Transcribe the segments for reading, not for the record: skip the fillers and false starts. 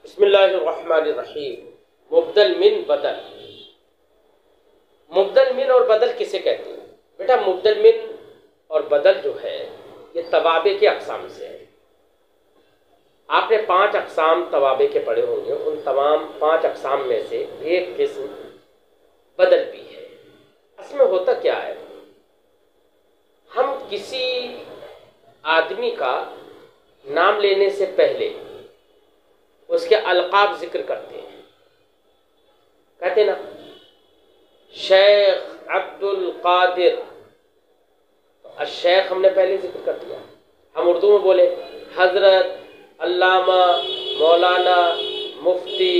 बिस्मिल्लाहिर्रहमानिर्रहीम। मुब्दल मिन बदल। मुब्दल मिन और बदल किसे कहते हैं? बेटा, मुब्दल मिन और बदल जो है ये तवाबे के अक़साम से है। आपने 5 अक़साम तवाबे के पढ़े होंगे। उन तमाम 5 अक़साम में से एक किस्म बदल भी है। इसमें होता क्या है, हम किसी आदमी का नाम लेने से पहले उसके अलक़ाब जिक्र करते हैं। कहते ना, शेख अब्दुल कादिर, तो शेख हमने पहले जिक्र कर दिया। हम उर्दू में बोले हज़रत, अल्लामा, मौलाना, मुफ्ती,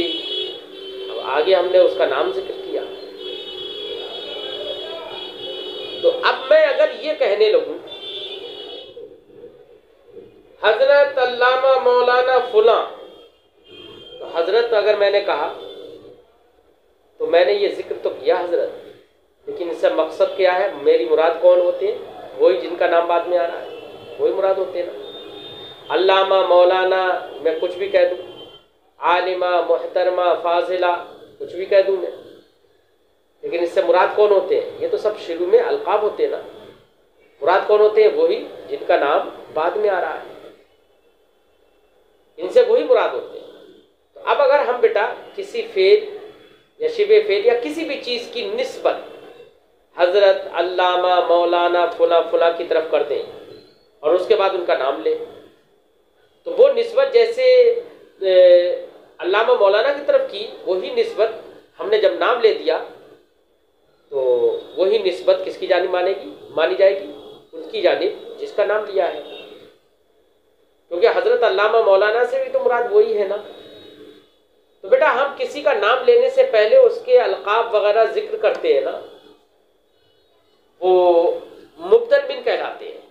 अब आगे हमने उसका नाम जिक्र किया। तो अब मैं अगर ये कहने लगूं हज़रत, अल्लामा, मौलाना, फुला, तो हज़रत अगर मैंने कहा तो मैंने ये जिक्र तो किया हज़रत, लेकिन इससे मकसद क्या है? मेरी मुराद कौन होते हैं? वही जिनका नाम बाद में आ रहा है, वही मुराद होते हैं ना। अल्लामा, मौलाना मैं कुछ भी कह दूँ, आलिमा, मोहतरमा, फाजिला कुछ भी कह दूँ मैं, लेकिन इससे मुराद कौन होते हैं? ये तो सब शुरू में अलकाब होते हैं ना। मुराद कौन होते हैं? वही जिनका नाम बाद में आ रहा है, इनसे वही मुराद होते हैं। तो अब अगर हम बेटा किसी फेल या शिबे फेल या किसी भी चीज़ की निस्बत हज़रत, अल्लामा, मौलाना, फुला फुला की तरफ कर दें और उसके बाद उनका नाम लें, तो वो निस्बत जैसे अल्लामा, मौलाना की तरफ की, वही निस्बत हमने जब नाम ले दिया तो वही निस्बत किसकी जानिब मानी जाएगी? उनकी जानिब जिसका नाम लिया है, क्योंकि हज़रत, अल्लामा, मौलाना से भी तो मुराद वही है ना। तो बेटा, हम किसी का नाम लेने से पहले उसके अलकाब वगैरह जिक्र करते हैं ना, वो मुब्दल मिन कहलाते हैं।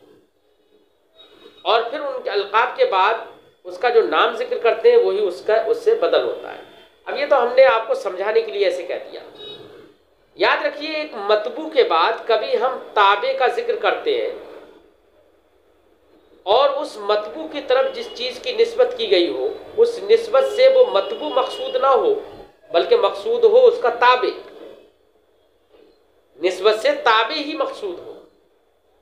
और फिर उनके अलकाब के बाद उसका जो नाम जिक्र करते हैं वही उससे बदल होता है। अब ये तो हमने आपको समझाने के लिए ऐसे कह दिया। याद रखिए, एक मतबू के बाद कभी हम ताबे का जिक्र करते हैं और उस मतबू की तरफ जिस चीज़ की निस्बत की गई हो, उस निस्बत से वो मतबू मकसूद ना हो, बल्कि मकसूद हो उसका ताबे, निस्बत से ताबे ही मकसूद हो,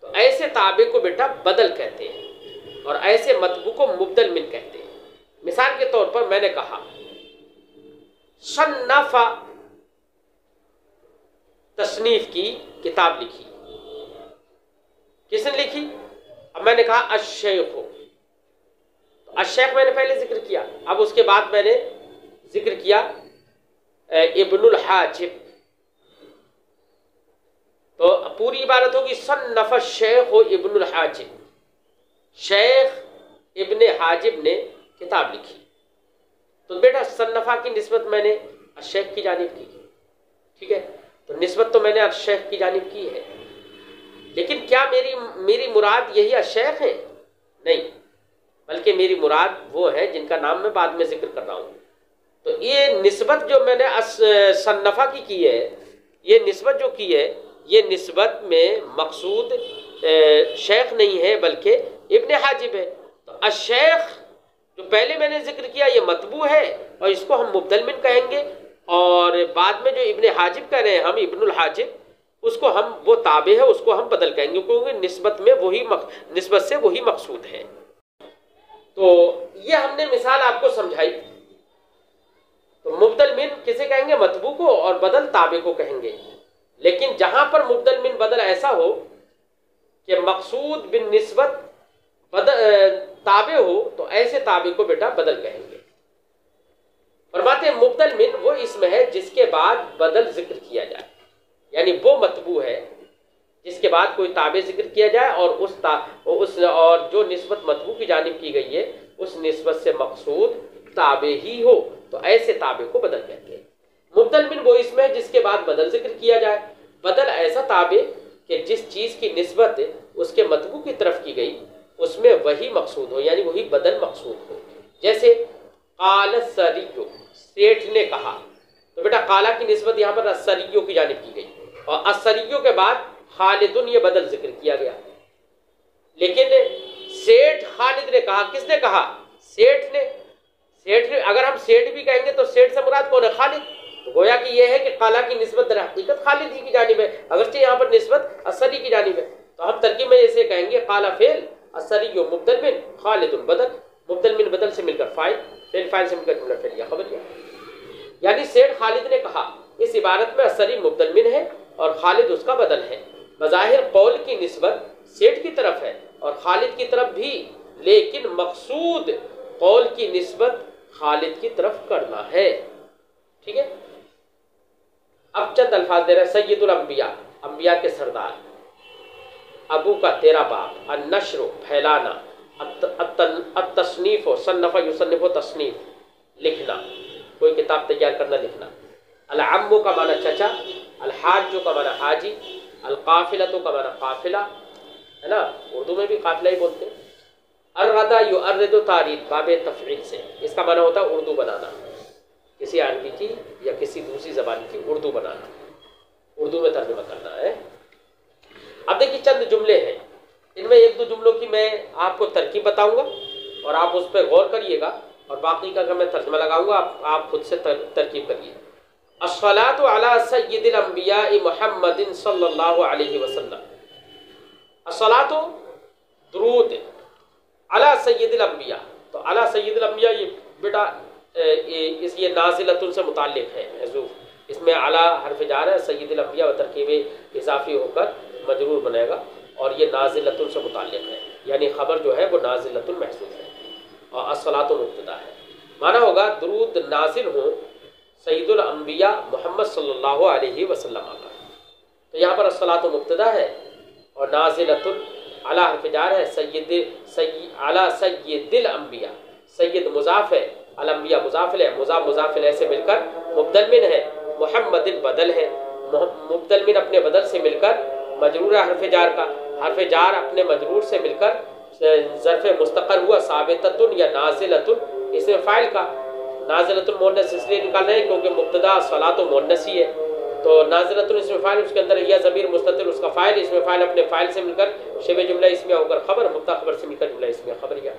तो ऐसे ताबे को बेटा बदल कहते हैं और ऐसे मतबू को मुब्दल मिन कहते हैं। मिसाल के तौर पर मैंने कहा सन्नफा, तसनीफ की किताब लिखी। किसने लिखी? अब मैंने कहा अशेख हो, तो अशेख मैंने पहले जिक्र किया। अब उसके बाद मैंने जिक्र किया इब्नुल हाजिब, तो पूरी इबारत होगी सन्नफ़ शेख हो इब्नुल हाजिब, शेख इब्ने हाजिब ने किताब लिखी। तो बेटा सन्नफ़ा की निस्बत मैंने अशेख की जानिब की, ठीक है, तो निस्बत तो मैंने अशेख की जानिब की है, लेकिन क्या मेरी मुराद यही अशेख है? नहीं, बल्कि मेरी मुराद वो है जिनका नाम मैं बाद में जिक्र कर रहा हूँ। तो ये निस्बत जो मैंने सन्नफ़ा की है, ये निस्बत जो की है, ये निस्बत में मकसूद शेख नहीं है बल्कि इब्ने हाजिब है। तो अशेख जो पहले मैंने जिक्र किया ये मतबू है और इसको हम मुब्दल मिन कहेंगे, और बाद में जो इब्ने हाजिब कह रहे हैं हम, इब्नुल हाजिब, उसको हम, वो ताबे है, उसको हम बदल कहेंगे, क्योंकि निस्बत में निस्बत से वही मकसूद है। तो ये हमने मिसाल आपको समझाई। तो मुब्दल मिन किसे कहेंगे? मतबू को, और बदल ताबे को कहेंगे। लेकिन जहां पर मुब्दल मिन बदल ऐसा हो कि मकसूद बिन निस्बत ताबे हो, तो ऐसे ताबे को बेटा बदल कहेंगे। और बातें मुब्दल मिन वो इसम है जिसके बाद बदल जिक्र किया जाए, यानी वो मतबू है जिसके बाद कोई ताबे जिक्र किया जाए और और जो निस्बत मतबू की जानिब की गई है उस निस्बत से मकसूद ताबे ही हो, तो ऐसे ताबे को बदल कहते हैं। मुब्दल मिन वो इसमें है जिसके बाद बदल जिक्र किया जाए। बदल ऐसा ताबे कि जिस चीज़ की निस्बत उसके मतबू की तरफ की गई उसमें वही मकसूद हो, यानी वही बदल मकसूद हो। जैसे काल सरियो, सेठ ने कहा, तो बेटा काला की निस्बत यहाँ पर असरियो की जानिब की गई और असरियो के बाद खालिदुन ये बदल जिक्र किया गया। लेकिन सेठ खालिद ने कहा, किसने कहा? सेठ ने। सेठ, अगर हम सेठ भी कहेंगे तो सेठ से मुराद कौन है? खालिद। तो गोया कि यह है कि काला की निस्बत दर हकीकत खालिद ही की जानिब है, अगरचे यहाँ पर निस्बत असरी की जानिब है। तो हम तरकीब में ऐसे कहेंगे काला फेल असरी मुब्दल मिन खालिद बदल, मुब्दल मिन बदल से मिलकर फाइल, फेल फाइल से मिलकर जुमला फेलिया खबरिया। यानी सेठ खालिद ने कहा, इस इबारत में असरी मुब्दल मिन है और खालिद उसका बदल है। बज़ाहिर कौल की निस्बत सेठ की तरफ है और खालिद की तरफ भी, लेकिन मकसूद कौल की निस्बत खालिद की तरफ करना है। ठीक है। अब चंद अल्फाज दे रहे हैं। सैयदुल अंबिया, अंबिया के सरदार, अबू का तेरा बाप, अन्नश्र फैलाना, अत्तस्नीफ सन्नफ़ युसन्निफ़ तस्नीफ लिखना, कोई किताब तैयार करना लिखना। अल-अम्मु का माना चचा, अल-हाज्जु का माना हाजी, अल-काफ़िलतु का माना काफ़िला, है ना, उर्दू में भी काफ़िला ही बोलते हैं। अर्रदा युअर्रिदु तारीद बाबे तफ़ईल से, इसका माना होता है उर्दू बनाना, किसी अरबी की या किसी दूसरी ज़बान की उर्दू बनाना, उर्दू में तर्जुमा करना है। अब देखिए चंद जुमले हैं, इनमें एक दो जुमलों की मैं आपको तरकीब बताऊंगा और आप उस पर गौर करिएगा और बाकी का अगर मैं तर्जुमा लगाऊंगा आप खुद से तरकीब करिए। अस्सलातु अला सय्यिदिल अंबिया मुहम्मदिन सल्लल्लाहु अलैहि वसल्लम, अस्सलातु दुरूद अला सय्यिदिल अंबिया। तो अला सय्यिदिल अंबिया ये बेटा ये नाज़िलतुन से मुताल्लिक़ है महज़ूफ़, इसमें अला हर्फ़ जार है, सय्यिदिल अंबिया व तरकीब इज़ाफ़ी होकर मजरूर बनेगा और ये नाज़िलतुन से मुताल्लिक़ है, यानी ख़बर जो है वो नाज़िलतुन महसूस है और अस्सलातु मुब्तदा है। माना होगा दुरूद नाजिल हो सय्यिदुल अंबिया मोहम्मद सल्लल्लाहु अलैहि वसल्लम पर। तो यहाँ पर अस्सलातु मुब्तदा है और नाज़िलतुन अला हर्फ़ जार है, अला सय्यिदिल अंबिया, सय्यद मुज़ाफ़ है, अल अंबिया मुज़ाफ़िल है, मुज़ाफ़िल से मिलकर मुब्दल मिन है, मुहम्मदिन बदल है, मुब्दल मिन अपने बदल से मिलकर मजरूर हर्फ़ जार का, हर्फ़ जार अपने मजरूर से मिलकर ज़र्फ़ मुस्तक़र हुआ साबिततुन या नाज़िलतुन, इसमें फ़ाइल का नाज़िलतुन मुअन्नस इसलिए निकालना है क्योंकि मुब्तदा सलातो मुअन्नस ही है। तो नाज़िलतुन इसमें फ़ाइल, उसके अंदर यह ज़मीर मुस्ततिर उसका फ़ाइल, इसमें फ़ाइल अपने फ़ाइल से मिलकर शिबे जुमला इसमें होकर ख़बर, मुब्तदा ख़बर से मिलकर जुमला इसमें ख़बरिया।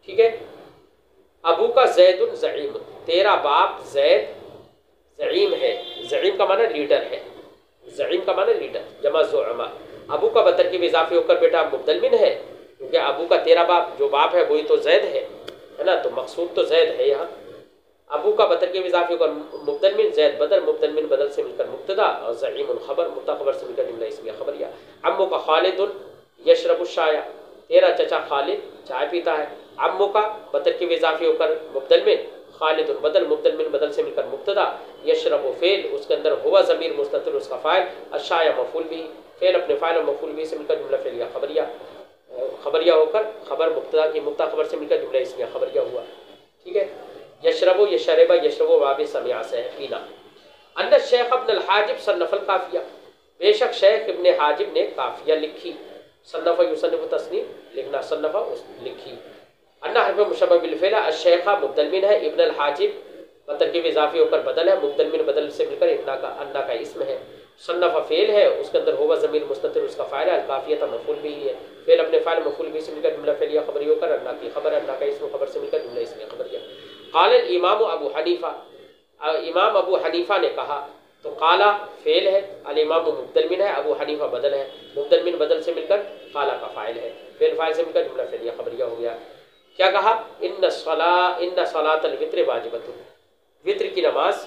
ठीक है। अबू का ज़ैदुन ज़ईम, तेरा बाप ज़ैद ज़ईम है, ज़ईम का माना लीडर है, ज़ईम का माना लीडर, जमा ज़ुअमा। अबू का बतरकीब इज़ाफ़ी होकर बेटा मुब्दल मिन है क्योंकि अबू का तेरा बाप, जो बाप है वही तो ज़ैद है ना, तो मकसूद तो ज़ैद है यहाँ। अबू का बतरकीब इज़ाफ़ी होकर मुब्दल मिन, ज़ैद बदल, मुब्दल मिन बदल से मिलकर मुब्तदा और ज़ईमुन ख़बर, मुब्तदा ख़बर से मिलकर जुमला इसमें ख़बरिया। अम्मू का खालिदुन यशरबु शाया, तेरा चचा खालिद चाय पीता है। अम्मू का बतरकीब इज़ाफ़ी होकर मुब्दल मिन, खालिदुन बदल, मुब्दल मिन बदल से मिलकर मुब्तदा, यशरबु फ़ेल, उसके अंदर हुआ ज़मीर मुस्ततिर उसका फ़ाइल, अशाया मफ़ूल भी, फ़ेल अपने फ़ाइल और मफ़ूल भी से मिलकर जुमला फ़ेलिया ख़बरिया, ख़बरिया होकर ख़बर मुब्तदा की मुब्तदा ख़बर से मिलकर जुमला इसमें ख़बरिया हुआ। ठीक है। यशरबु यशरबा यशरबु वाबे समिया से है पीना। अन्ना शेख इब्न अल-हाजिब सन्नफ़ल काफ़िया, बेशक शेख इब्न हाजिब ने काफ़िया लिखी। सन्नफ़ युसन्निफ़ु तस्नीफ़ लिखना, सन्नफ़ लिखी। अन्ना हर्फ़ मुशब्बह बिल फ़ेल, अश-शेखा मुब्दल मिन है, इब्न अल-हाजिब बतरकीब इज़ाफ़ी होकर बदल है, मुब्दल मिन बदल से मिलकर अन्ना का इस्म है। सन्नफ़ फ़ेल है, उसके अंदर होगा ज़मीर मुस्ततिर उसका फ़ाइल है, काफ़ियत मफ़ूल भी है, फ़ेल अपने फ़ाइल मफ़ूल भी से मिलकर जुमला फ़ेलिया ख़बरी होकर अन्ना की ख़बर, अन्ना का इस्म ख़बर से मिलकर जुमला इसमें ख़बरिया। क़ाल इमाम अबू हनीफ़ा, इमाम अबू हनीफ़ा ने कहा, तो काला फ़ेल है, अल इमाम मुब्दल मिन है, अबू हनीफ़ा बदल है, मुब्दल मिन बदल से मिलकर काला का फ़ाइल है, फ़ेल फ़ाइल से मिलकर जुमला फ़ेलिया ख़बरिया हो गया। क्या कहा? इन्ना सलातल वित्र वाजिबतुन, वित्र की नमाज,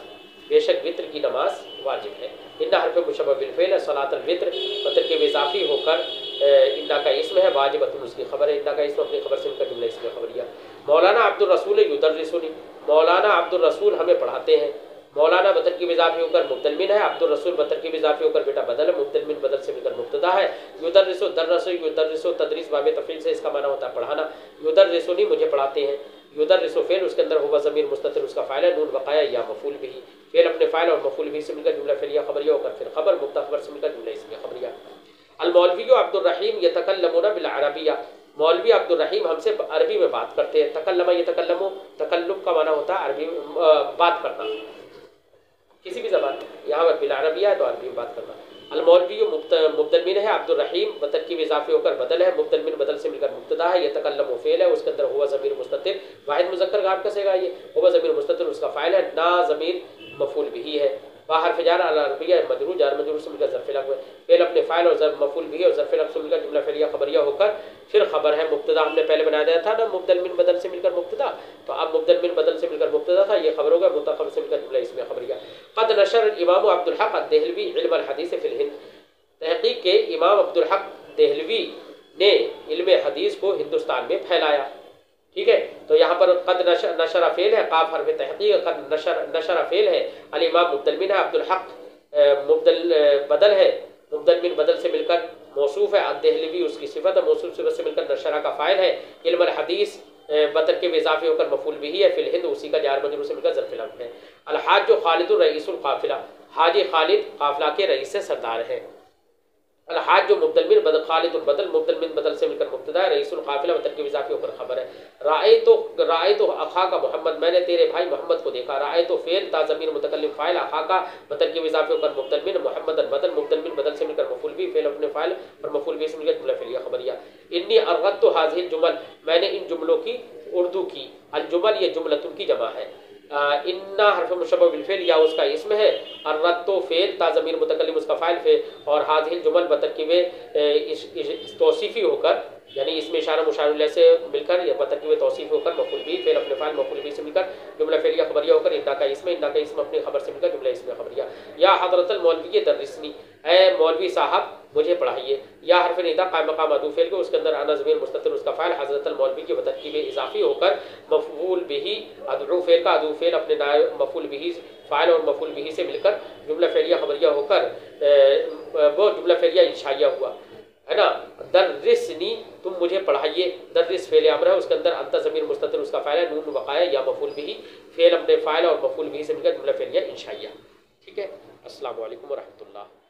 बेशक वित्र की नमाज वाजिब है। इन्ना हर्फ़ मुशब्बह बिल फ़ेल, सलातल वित्र बतरकीब इज़ाफ़ी होकर इन्ना का इस्म है, वाजिबतुन उसकी ख़बर है, इन्ना का इस्म अपनी ख़बर से मिलकर जुमला इसमें ख़बरिया। मौलाना अब्दुल रसूल युदर्रिसुनी, मौलाना अब्दुल रसूल हमें पढ़ाते हैं। मौलाना बतरकीब इज़ाफ़ी होकर मुब्दल मिन है, अब्दुल रसूल बतरकीब इज़ाफ़ी होकर बेटा बदल है, मुब्दल मिन बदल से मिलकर मुब्तदा है। युदर्रिसु दर्रसु युदर्रिसु तदरीस बाबे तफ़ील से इसका माना होता है पढ़ाना। युदर्रिसुनी मुझे पढ़ाते हैं, युदर्रिसु फ़ेल, उसके अंदर हुआ ज़मीर मुस्ततिर उसका फ़ाइल है, नून बक़ाया या मफ़ूल भी, फ़ेल अपने फ़ाइल और मफ़ूल भी से मिलकर जुमला फ़ेलिया ख़बरिया होकर फिर ख़बर, मुब्तदा ख़बर से मिलकर जुमला इसमें ख़बरिया। अल मौलवी अब्दुल रहीम यतकल्लमुना बिल अरबिया, मौलवी अब्दुल रहीम हमसे अरबी में बात करते हैं। तकल्लमा यतकल्लमु, तकल्लुम का माना होता है अरबी में बात करना, किसी भी ज़बान में, यहाँ पर बिल अरबिया है तो अरबी में बात करना। अलमौलवी मुब्दल मिन है, अब्दुल रहीम बतरकीब इजाफी होकर बदल है, मुब्दल मिन बदल से मिलकर मुब्तदा है, यतकल्लमु फ़ेल है, उसके अंदर हुआ ज़मीर मुस्ततिर वाहिद मुज़क्कर गायब कसेगा, ये हुआ ज़मीर मुस्ततिर उसका फ़ाइल है, ना ज़मीर मफ़ूल बिही है, बाहर फिजार अरबिया मजरूर जार मजरूर से मिलकर ज़र्फ़ लग फ़ेल अपने फ़ाइल और ज़र्फ़ मफ़ूल बिही और ज़र्फ़ लग से मिलकर जुमला फ़ेलिया खबरिया होकर फिर खबर है, मुब्तदा हमने पहले बना दिया था ना, मुब्दल मिन बदल से मिलकर मुब्तदा, तो अब मुब्दल मिन बदल से मिलकर मुब्तदा था, ये खबर होगा, मुतखब से मिलकर जुमला इसमें खबरिया। क़द नशर इमाम अब्दुल हक़ अद-देहलवी इल्म अल-हदीस फ़िल हिंद, तहक़ीक़ के इमाम अब्दुल हक़ देहलवी ने इल्म हदीस को हिंदुस्तान में फैलाया। ठीक है, तो यहाँ पर क़द नशरा फ़ेल है, क़ाफ़ हर्फ़ तहक़ीक़, क़द नशरा फ़ेल है, अल इमाम मुब्दल मिन है, अब्दुल हक़ मुब्दल बदल है, मुब्दल मिन बदल से मिलकर मौसूफ़ है, अद-देहलवी उसकी सिफ़त है, मौसूफ़ सिफ़त से मिलकर नशरा का फ़ाइल है, इल्म हदीस बतर के इज़ाफ़े होकर मफ़ूल बिही है, फ़िल हिंद उसी का जार मजरूर से मिलकर ज़र्फ़ लम्फ़ है। अल-हाज खालिदुर रईसुल क़ाफ़िला, हाजी खालिद काफ़िला के रईस से सरदार हैं। अल-हाज मुब्दल मिन बदल खालिदुल बदल, मुब्दल मिन बदल से मिलकर मुब्तदा है, रईसुल क़ाफ़िला बतर के इज़ाफ़े होकर खबर है। राए तो अखा का मोहम्मद, मैंने तेरे भाई मोहम्मद को देखा, राए तो फ़ेल ता ज़मीर मुतकल्लिम फ़ाइल, अखा का बतर के इज़ाफ़े होकर मुब्दल मिन, मोहम्मदन बदल, मुब्दल मिन बदल से मिलकर मफ़ूल बिही, फ़ेल अपने फ़ाइल और मफ़ूल बिही से मिलकर जुमला फ़ेलिया खबरिया। इन्नी अर्गत्तु हाज़िहिल जुमल, मैंने इन जुमलों की उर्दू की, अल जुमल ये जुमलतुन की जमा है, इन्ना हर्फ मुशब्बह बिल फ़ेल या उसका इसम है, अर्रत्तो फ़ेल ता ज़मीर मुतकल्लिम उसका फ़ाइल फ़े, और हाज़िहिल जुमल बतरकीबे तौसीफ़ी होकर यानी इसमें इशारा मुशार इलैह से मिलकर या बतरकीबे तौसीफ़ी होकर मफ़ूल बिही फ़ेल अपने फ़ाइल मफ़ूल बिही से मिलकर जुमला फ़ेलिया खबरिया होकर इन्ना का इसम अपनी खबर से मिलकर जुमला इसमें खबरिया। या हज़रतल मौलवी दर्रिसनी, ऐ मौलवी साहब मुझे पढ़ाइए, या हर्फ निदा क़ाइम मक़ाम अदू फ़ेल के उसके अंदर अना ज़मीर मुस्ततिर उसका फ़ाइल हज़रतल मौलवी की बतरकीब इज़ाफ़ी होकर मफ़ूल बिही अदू फ़ेल का अदू फ़ेल अपने नायब मफ़ूल बिही फ़ाइल और मफ़ूल बिही से मिलकर जुमला फ़ेलिया खबरिया होकर वो जुमला फ़ेलिया इंशाइया हुआ है ना। दर्रिसनी तुम मुझे पढ़ाइए, दर्रिस फ़ेल अमर है, उसके अंदर अंत ज़मीर मुस्ततिर उसका फ़ाइल है, नून वक़ाया या मफ़ूल बिही फ़ेल अपने फ़ाइल और मफ़ूल बिही से मिलकर जुमला फ़ेलिया इंशाइया। ठीक है, अस्सलामु अलैकुम व रहमतुल्लाह।